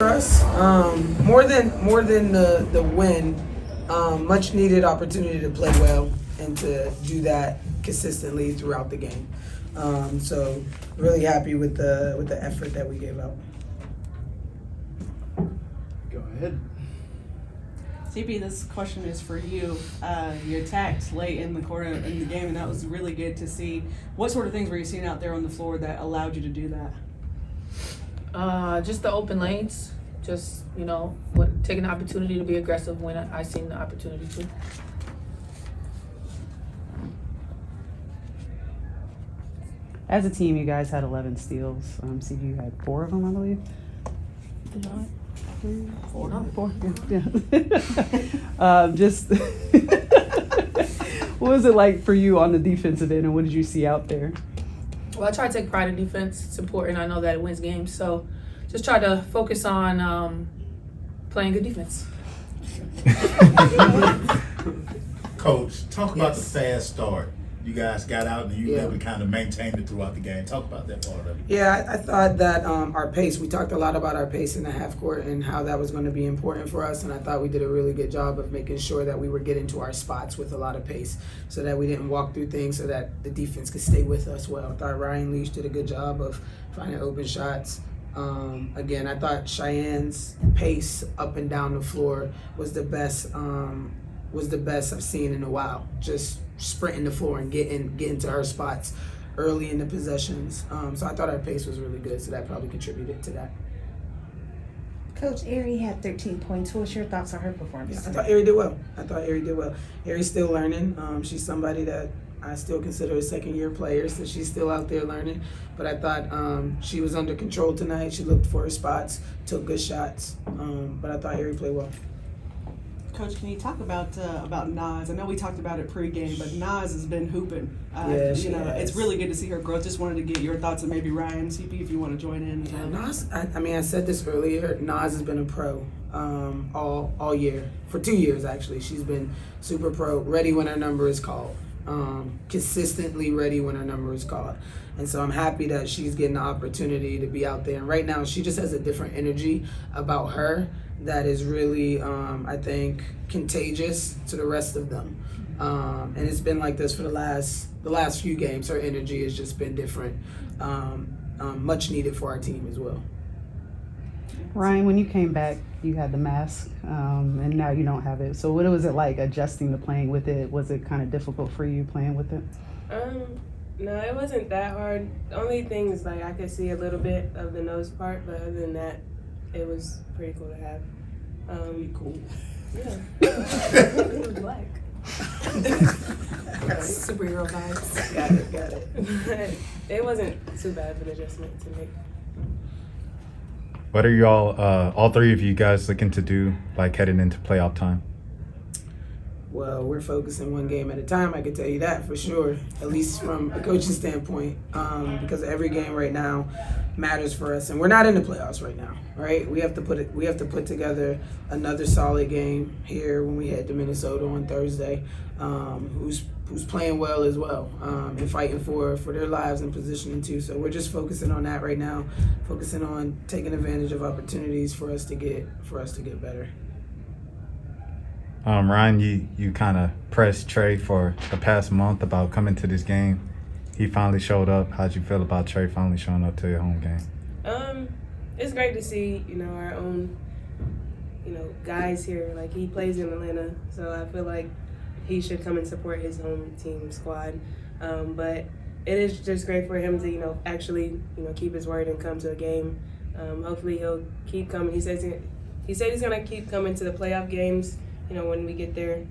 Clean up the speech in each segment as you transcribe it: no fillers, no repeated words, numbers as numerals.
us. More than the win, much needed opportunity to play well and to do that consistently throughout the game. So really happy with the effort that we gave out. Go ahead. CP, this question is for you. You attacked late in the quarter in the game, and that was really good to see. What sort of things were you seeing out there on the floor that allowed you to do that? Just the open lanes. Just, taking the opportunity to be aggressive when I seen the opportunity to. As a team, you guys had 11 steals. CP had 4 of them, I believe. Four. Yeah. Just what was it like for you on the defensive end, and what did you see out there? Well, I try to take pride in defense. It's important. I know that it wins games. So just try to focus on playing good defense. Coach, talk about the fast start. You guys got out and you able to kind of maintain it throughout the game. Talk about that part of it. Yeah, I thought that our pace, we talked a lot about our pace in the half court and how that was going to be important for us, and I thought we did a really good job of making sure that we were getting to our spots with a lot of pace so that we didn't walk through things so that the defense could stay with us well. I thought Ryan Leach did a good job of finding open shots. Again, I thought Cheyenne's pace up and down the floor was the best I've seen in a while. Just sprinting the floor and getting to her spots early in the possessions. So I thought our pace was really good, so that probably contributed to that. Coach, Ari had 13 points. What's your thoughts on her performance? Yeah, I thought Ari did well. Ari's still learning. She's somebody that I still consider a second-year player, so she's still out there learning. But I thought she was under control tonight. She looked for her spots, took good shots. But I thought Ari played well. Coach, can you talk about Nas? I know we talked about it pre-game, but Nas has been hooping. Yeah, she has. It's really good to see her growth. Just wanted to get your thoughts, and maybe Ryan, CP, if you want to join in. Yeah, Nas. I said this earlier. Nas has been a pro all year for 2 years actually. She's been super pro, ready when her number is called, consistently ready when her number is called. And so I'm happy that she's getting the opportunity to be out there. And right now, she just has a different energy about her that is really, I think, contagious to the rest of them. And it's been like this for the last few games. Her energy has just been different, much needed for our team as well. Ryan, when you came back, you had the mask, and now you don't have it. So what was it like adjusting to playing with it? Was it kind of difficult for you playing with it? No, it wasn't that hard. The only thing is I could see a little bit of the nose part, but other than that, it was pretty cool to have. Cool. Yeah. It was black. Superhero vibes. Got it. It wasn't too bad of an adjustment to make. What are y'all, all three of you guys, looking to do, heading into playoff time? Well, we're focusing one game at a time. I can tell you that for sure, at least from a coaching standpoint, because every game right now matters for us, and we're not in the playoffs right now, right? We have to put together another solid game here when we head to Minnesota on Thursday. Who's playing well as well, and fighting for their lives and positioning too. So we're just focusing on that right now, focusing on taking advantage of opportunities for us to get better. Ryan, you kind of pressed Trey for the past month about coming to this game. He finally showed up. How'd you feel about Trey finally showing up to your home game? It's great to see, our own, guys here. He plays in Atlanta, so I feel like he should come and support his home team squad. But it is just great for him to, actually, keep his word and come to a game. Hopefully he'll keep coming. He said he's going to keep coming to the playoff games, when we get there.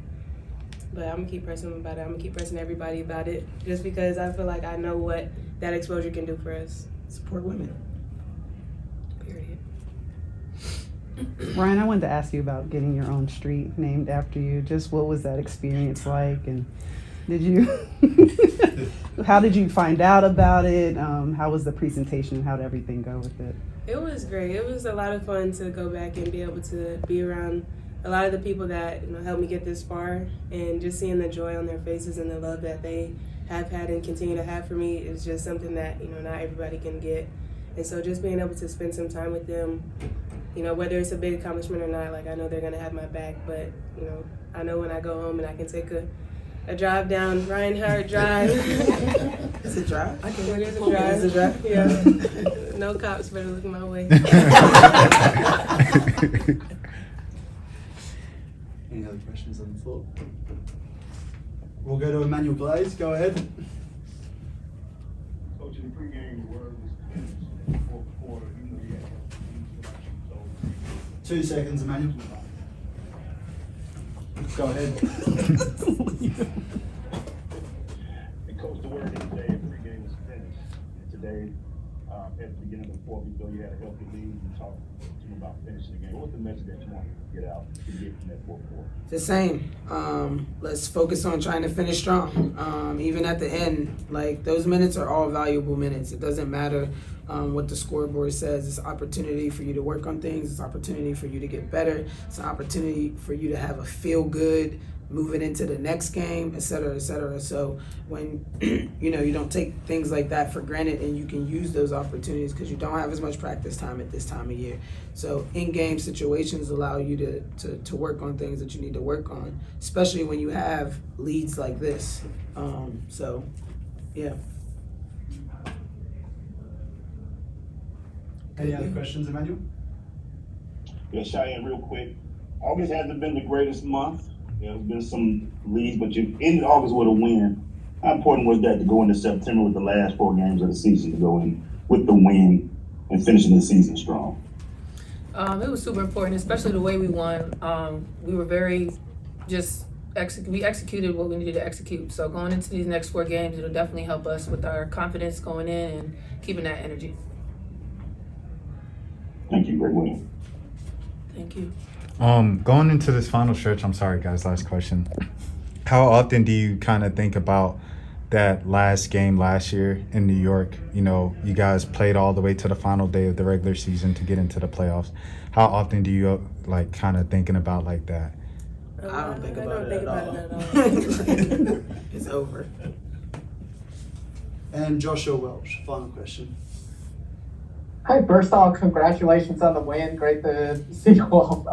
But I'm going to keep pressing him about it. I'm going to keep pressing everybody about it just because I feel like I know what that exposure can do for us. Support women. Period. Ryan, I wanted to ask you about getting your own street named after you. Just what was that experience like, and how did you find out about it? How was the presentation? How did everything go with it? It was great. It was a lot of fun to go back and be able to be around a lot of the people that helped me get this far, and just seeing the joy on their faces and the love that they have had and continue to have for me is just something that not everybody can get. And so just being able to spend some time with them, you know, whether it's a big accomplishment or not, like I know they're gonna have my back. But you know, I know when I go home and I can take a drive down Reinhardt Drive. It's a drive. I can. It is a drive. It's a drive. Yeah. No cops better look my way. Any other questions on the floor? We'll go to Emmanuel Glaze. Go ahead. Coach, in the pregame, the word was finished in the fourth quarter. You know you had to 2 seconds, Emmanuel. Go ahead. And Coach, the word today, pregame was finished. And today, at the beginning of the fourth, you feel you had a healthy lead. You talked to them about finishing the game. What was the message that you wanted to get out to get from that fourth quarter? The same. Let's focus on trying to finish strong. Even at the end, like those minutes are all valuable minutes. It doesn't matter what the scoreboard says. It's an opportunity for you to work on things. It's an opportunity for you to get better. It's an opportunity for you to have a feel good moving into the next game, et cetera, et cetera. So when you know you don't take things like that for granted, and you can use those opportunities because you don't have as much practice time at this time of year. So in-game situations allow you to work on things that you need to work on, especially when you have leads like this. So yeah. Any other questions, Emmanuel? Yeah, Cheyenne, real quick. August hasn't been the greatest month. There's been some leads, but you ended August with a win. How important was that to go into September with the last 4 games of the season, to go in with the win and finishing the season strong? It was super important, especially the way we won. We were very we executed what we needed to execute. So going into these next 4 games, it'll definitely help us with our confidence going in and keeping that energy. Thank you, great win. Thank you. Going into this final stretch, I'm sorry guys, last question. How often do you kind of think about that last game last year in New York? You know, you guys played all the way to the final day of the regular season to get into the playoffs. How often do you like kind of thinking about like that? I don't think about it at all. It's over. And Joshua Welch, final question. Hi, first off, congratulations on the win. Great to see you all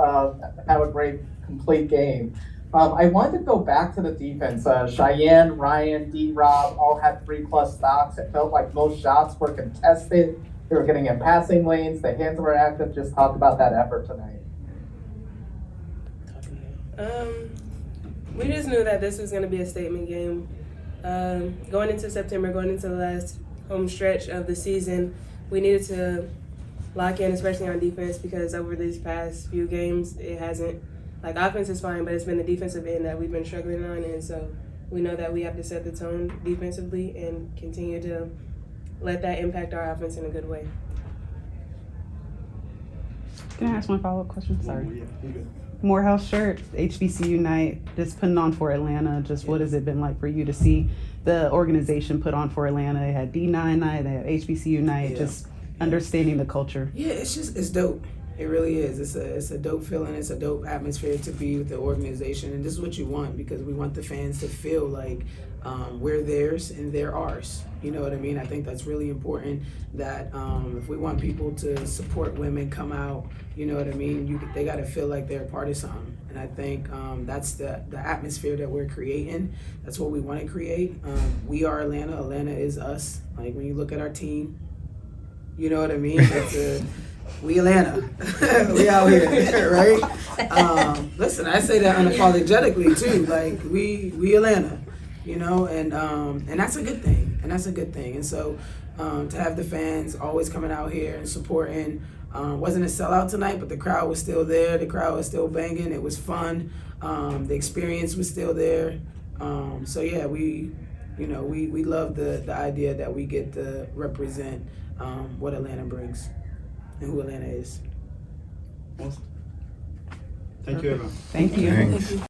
have a great, complete game. I wanted to go back to the defense. Cheyenne, Ryan, D-Rob all had 3+ stocks. It felt like most shots were contested. They were getting in passing lanes. The hands were active. Just talk about that effort tonight. We just knew that this was going to be a statement game. Going into September, going into the last home stretch of the season, we needed to lock in, especially on defense, because over these past few games, it hasn't, like offense is fine, but it's been the defensive end that we've been struggling on. And so we know that we have to set the tone defensively and continue to let that impact our offense in a good way. Can I ask one follow-up question? Sorry. Yeah, you're good. Morehouse shirt, HBCU night, just putting on for Atlanta. Just what has it been like for you to see the organization put on for Atlanta? They had D9 night, they had HBCU night, Yeah. just understanding the culture. Yeah, it's dope. It really is. It's a dope feeling. It's a dope atmosphere to be with the organization, and this is what you want, because we want the fans to feel like we're theirs and they're ours. You know what I mean? I think that's really important. That if we want people to support women, come out. You know what I mean? They got to feel like they're a part of something, and I think that's the atmosphere that we're creating. That's what we want to create. We are Atlanta. Atlanta is us. Like when you look at our team, you know what I mean? We Atlanta. We out here, right? Listen, I say that unapologetically too. Like we Atlanta, you know, and that's a good thing. And that's a good thing. And so to have the fans always coming out here and supporting, wasn't a sellout tonight, but the crowd was still there. The crowd was still banging. It was fun. The experience was still there. So yeah, we love the idea that we get to represent what Atlanta brings and who Atlanta is. Awesome. Thank you, everyone. Thank you. Thanks.